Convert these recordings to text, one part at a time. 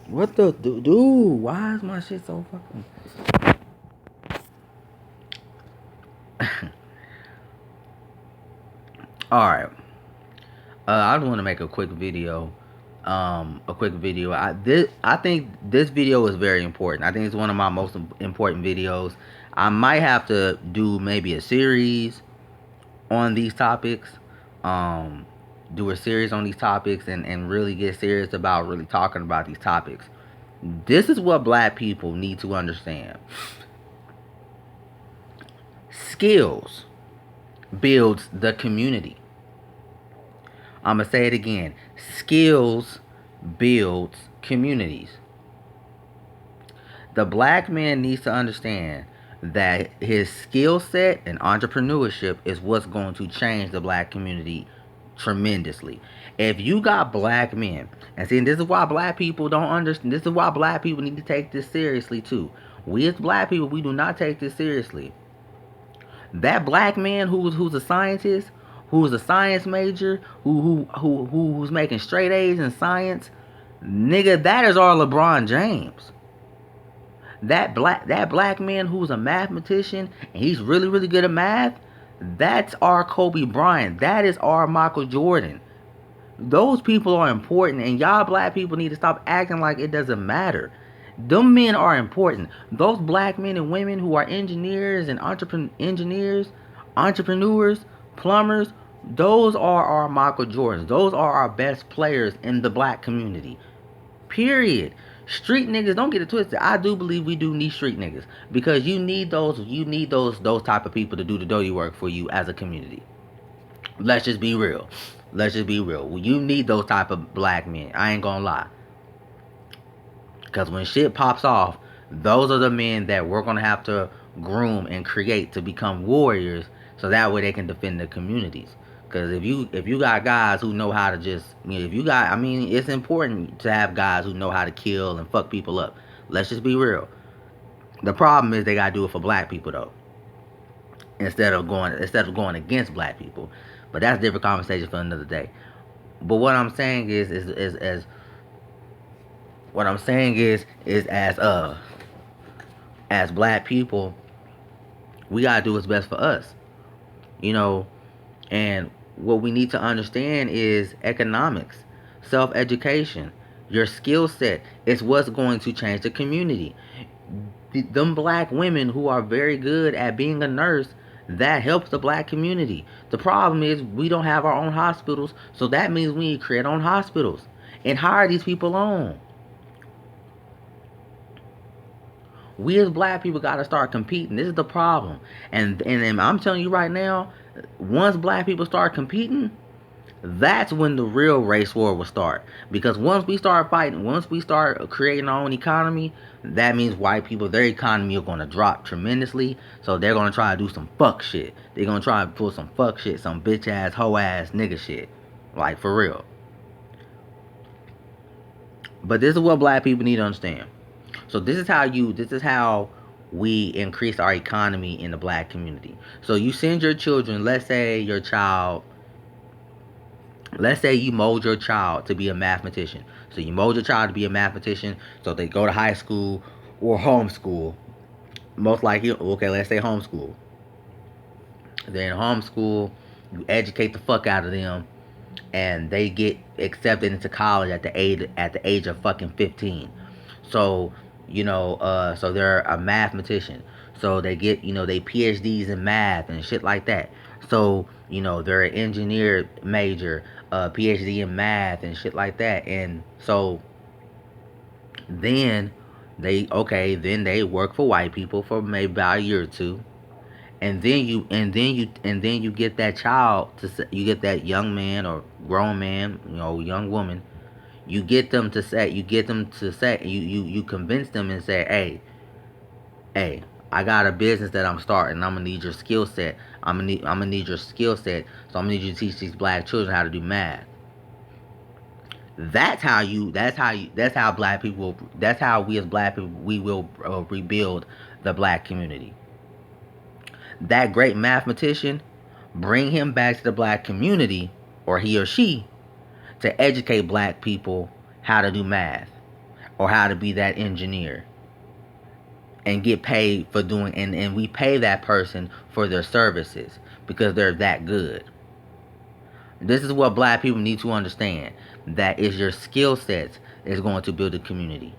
What the dude? Why is my shit so fucking? All right. I just want to make a quick video. I think this video is very important. I think it's one of my most important videos. I might have to do maybe a series on these topics. Um, do a series on these topics and really get serious about really talking about these topics. This is what black people need to understand. Skills builds the community. I'm going to say it again. Skills builds communities. The black man needs to understand that his skill set and entrepreneurship is what's going to change the black community tremendously. If you got black men, and see, this is why black people don't understand, this is why black people need to take this seriously too. We as black people, we do not take this seriously. That black man who's a scientist, who's a science major, who's making straight A's in science, nigga, that is our LeBron James. That black man who's a mathematician and he's really good at math, that's our Kobe Bryant. That is our Michael Jordan. Those people are important, and y'all black people need to stop acting like it doesn't matter. Them men are important. Those black men and women who are engineers and entrepreneurs, plumbers, those are our Michael Jordans. Those are our best players in the black community. Period. Street niggas, don't get it twisted. I do believe we do need street niggas because you need those type of people to do the dirty work for you as a community. Let's just be real. Let's just be real. You need those type of black men. I ain't gonna lie. Because when shit pops off, those are the men that we're gonna have to groom and create to become warriors, so that way they can defend the communities. Because if you got guys who know how to just, if you got, I mean, it's important to have guys who know how to kill and fuck people up. Let's just be real. The problem is they gotta do it for black people though, instead of going against black people. But that's a different conversation for another day. But what I'm saying is as what I'm saying is as black people, we gotta do what's best for us, you know. And what we need to understand is economics, self education, your skill set is what's going to change the community. Them black women who are very good at being a nurse, that helps the black community. The problem is we don't have our own hospitals, so that means we need to create our own hospitals and hire these people on. We as black people got to start competing. This is the problem. And I'm telling you right now, once black people start competing, that's when the real race war will start. Because once we start fighting, once we start creating our own economy, that means white people, their economy is going to drop tremendously. So they're going to try to do some fuck shit. They're going to try to pull some fuck shit, some bitch ass, hoe ass nigga shit. Like, for real. But this is what black people need to understand. So this is how we increase our economy in the black community. So you send your children, let's say you mold your child to be a mathematician. So you mold your child to be a mathematician, so they go to high school or homeschool. Most likely, okay, let's say homeschool. They're in homeschool, you educate the fuck out of them, and they get accepted into college at the age of fucking 15. So so they're a mathematician. So they get they PhDs in math and shit like that. So they're an engineer major, PhD in math and shit like that. And so then then they work for white people for maybe about a year or two, and then you get that child you get that young man or grown man, young woman. You get them to say you convince them and say, hey, I got a business that I'm starting. I'm gonna need your skill set. I'm gonna need your skill set. So I'm gonna need you to teach these black children how to do math. That's how black people. That's how we as black people we will rebuild the black community. That great mathematician, bring him back to the black community, or he or she, to educate black people how to do math or how to be that engineer and get paid for doing, and we pay that person for their services because they're that good. This is what black people need to understand. That is your skill sets is going to build a community.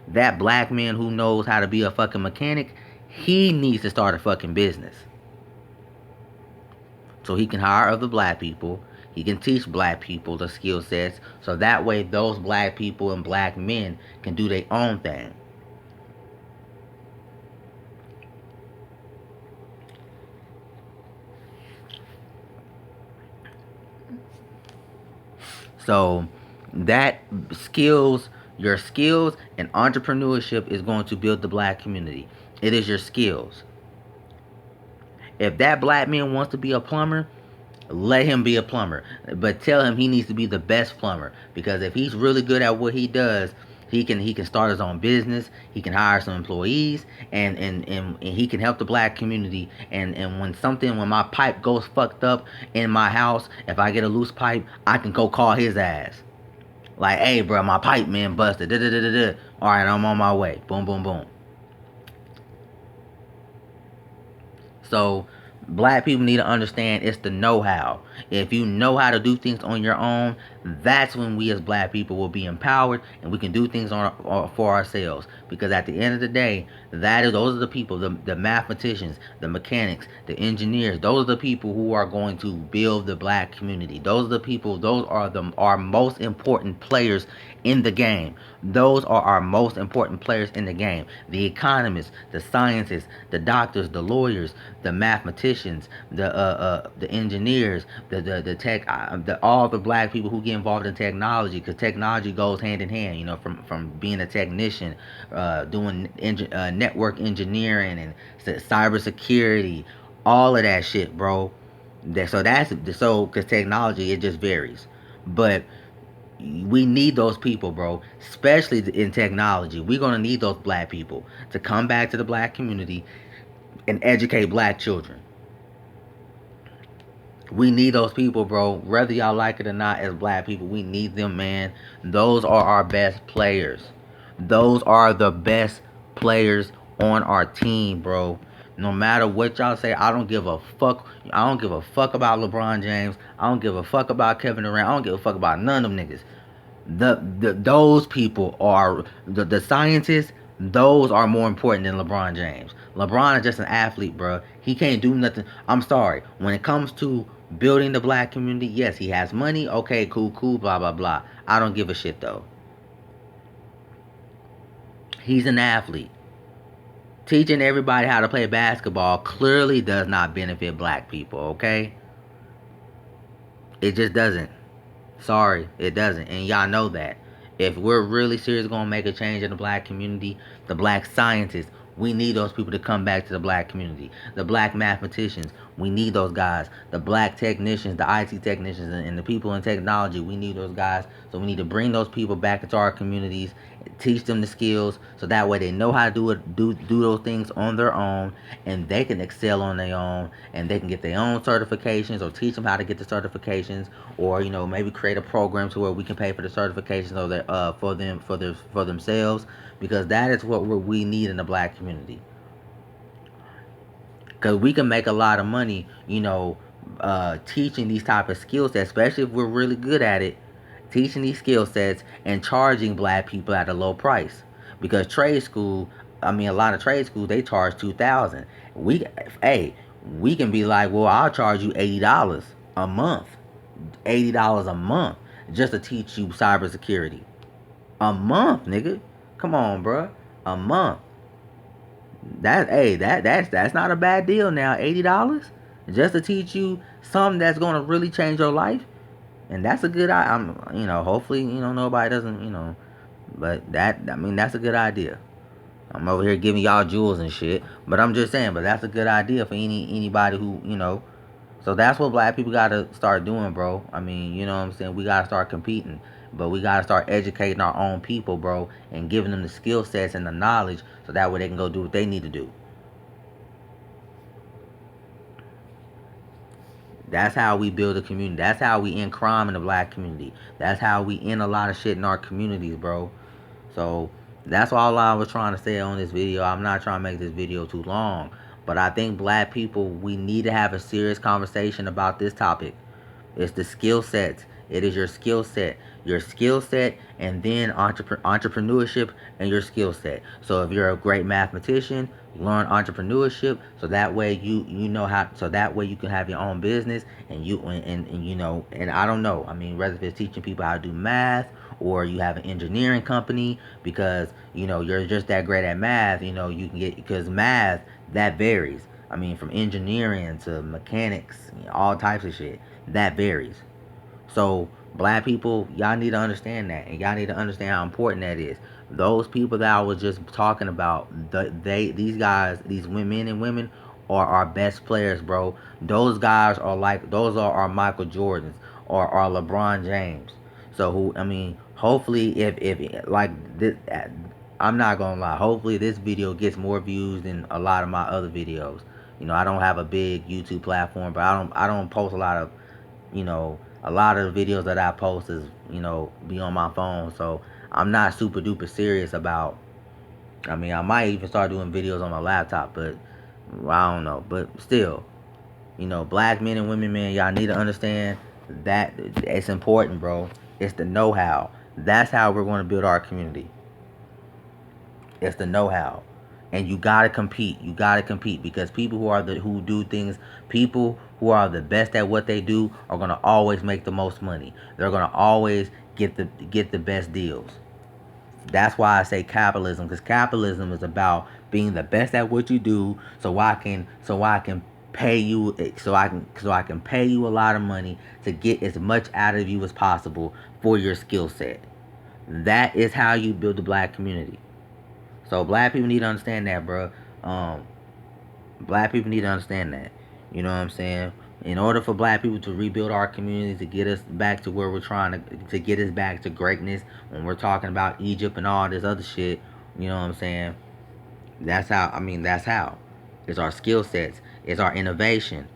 That black man who knows how to be a fucking mechanic, he needs to start a fucking business. So he can hire other black people. He can teach black people the skill sets. So that way those black people and black men can do their own thing. So that skills, your skills and entrepreneurship is going to build the black community. It is your skills. If that black man wants to be a plumber, let him be a plumber. But tell him he needs to be the best plumber. Because if he's really good at what he does, he can start his own business, he can hire some employees, and he can help the black community. And when my pipe goes fucked up in my house, if I get a loose pipe, I can go call his ass. Like, hey bro, my pipe man busted. Da, da, da, da, da. Alright, I'm on my way. Boom, boom, boom. So black people need to understand it's the know-how. If you know how to do things on your own, that's when we as black people will be empowered and we can do things for ourselves. Because at the end of the day, those are the people, the mathematicians, the mechanics, the engineers. Those are the people who are going to build the black community. Those are the people. Those are our most important players in the game. Those are our most important players in the game. The economists, the scientists, the doctors, the lawyers, the mathematicians, the engineers, the tech, all the black people who get involved in technology, because technology goes hand in hand. You know, from being a technician, doing network engineering and cybersecurity, all of that shit, bro. Because technology, it just varies, but we need those people, bro, especially in technology. We're going to need those black people to come back to the black community and educate black children. We need those people, bro, whether y'all like it or not. As black people, we need them, man. Those are our best players. Those are the best players on our team, bro. No matter what y'all say, I don't give a fuck. I don't give a fuck about LeBron James. I don't give a fuck about Kevin Durant. I don't give a fuck about none of them niggas. Those people are the scientists. Those are more important than LeBron James. LeBron is just an athlete, bro. He can't do nothing. I'm sorry. When it comes to building the black community, yes, he has money. Okay, cool, cool, blah, blah, blah. I don't give a shit, though. He's an athlete. Teaching everybody how to play basketball clearly does not benefit black people, okay? It just doesn't. Sorry, it doesn't. And y'all know that. If we're really serious going to make a change in the black community, the black scientists, we need those people to come back to the black community. The black mathematicians, we need those guys. The black technicians, the IT technicians, and the people in technology, we need those guys. So we need to bring those people back into our communities, teach them the skills, so that way they know how to do those things on their own, and they can excel on their own, and they can get their own certifications, or teach them how to get the certifications, or maybe create a program to where we can pay for the certifications or for themselves, because that is what we need in the black community. Because we can make a lot of money, teaching these type of skill sets, especially if we're really good at it, teaching these skill sets and charging black people at a low price. Because a lot of trade schools, they charge 2,000. Hey, we can be like, well, I'll charge you $80 a month, $80 a month just to teach you cybersecurity. A month, nigga. Come on, bruh. A month. That's not a bad deal now. $80 just to teach you something that's gonna really change your life, and that's a good. Hopefully, nobody doesn't, but that's a good idea. I'm over here giving y'all jewels and shit, but I'm just saying. But that's a good idea for anybody who. So that's what black people gotta start doing, bro. You know what I'm saying? We gotta start competing. But we gotta start educating our own people, bro, and giving them the skill sets and the knowledge so that way they can go do what they need to do. That's how we build a community. That's how we end crime in the black community. That's how we end a lot of shit in our communities, bro. So that's all I was trying to say on this video. I'm not trying to make this video too long, but I think black people, we need to have a serious conversation about this topic. It's the skill sets. It is your skill set, and then entrepreneurship and your skill set. So if you're a great mathematician, learn entrepreneurship. So that way you know how. So that way you can have your own business, and you know. And I don't know. I mean, whether if it's teaching people how to do math, or you have an engineering company because you know you're just that great at math. You know you can get, because math that varies. I mean, from engineering to mechanics, you know, all types of shit that varies. So black people, y'all need to understand that, and y'all need to understand how important that is. Those people that I was just talking about, these guys, these women and women, are our best players, bro. Those guys are like, those are our Michael Jordans or our LeBron James. So who, I mean, hopefully if like this, I'm not gonna lie. Hopefully this video gets more views than a lot of my other videos. You know, I don't have a big YouTube platform, but I don't post a lot of, you know, a lot of the videos that I post is, you know, be on my phone. So I'm not super duper serious about, I mean, I might even start doing videos on my laptop, but I don't know. But still, you know, black men and women, man, y'all need to understand that it's important, bro. It's the know-how. That's how we're going to build our community. It's the know-how. And you gotta compete. You gotta compete, because people who do things, people who are the best at what they do are gonna always make the most money. They're gonna always get the best deals. That's why I say capitalism, because capitalism is about being the best at what you do, so I can pay you, so I can pay you a lot of money to get as much out of you as possible for your skill set. That is how you build the black community. So black people need to understand that, bro. Um, Black people need to understand that. You know what I'm saying? In order for black people to rebuild our community, to get us back to where we're trying to get us back to greatness, when we're talking about Egypt and all this other shit, you know what I'm saying? That's how. I mean, that's how. It's our skill sets. It's our innovation.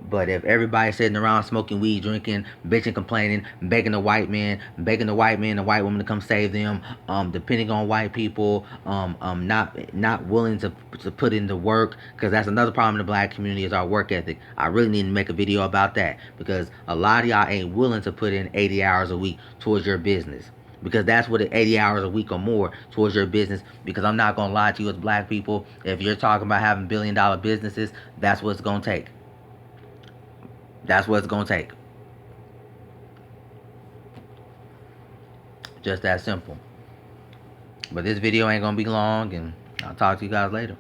But if everybody's sitting around smoking weed, drinking, bitching, complaining, begging the white man, the white woman to come save them, depending on white people, not willing to put in the work, because that's another problem in the black community, is our work ethic. I really need to make a video about that, because a lot of y'all ain't willing to put in 80 hours a week towards your business. Because that's what 80 hours a week or more towards your business. Because I'm not gonna lie to you, as black people, if you're talking about having $1 billion businesses, that's what it's gonna take. That's what it's gonna take. Just that simple. But this video ain't gonna be long, and I'll talk to you guys later.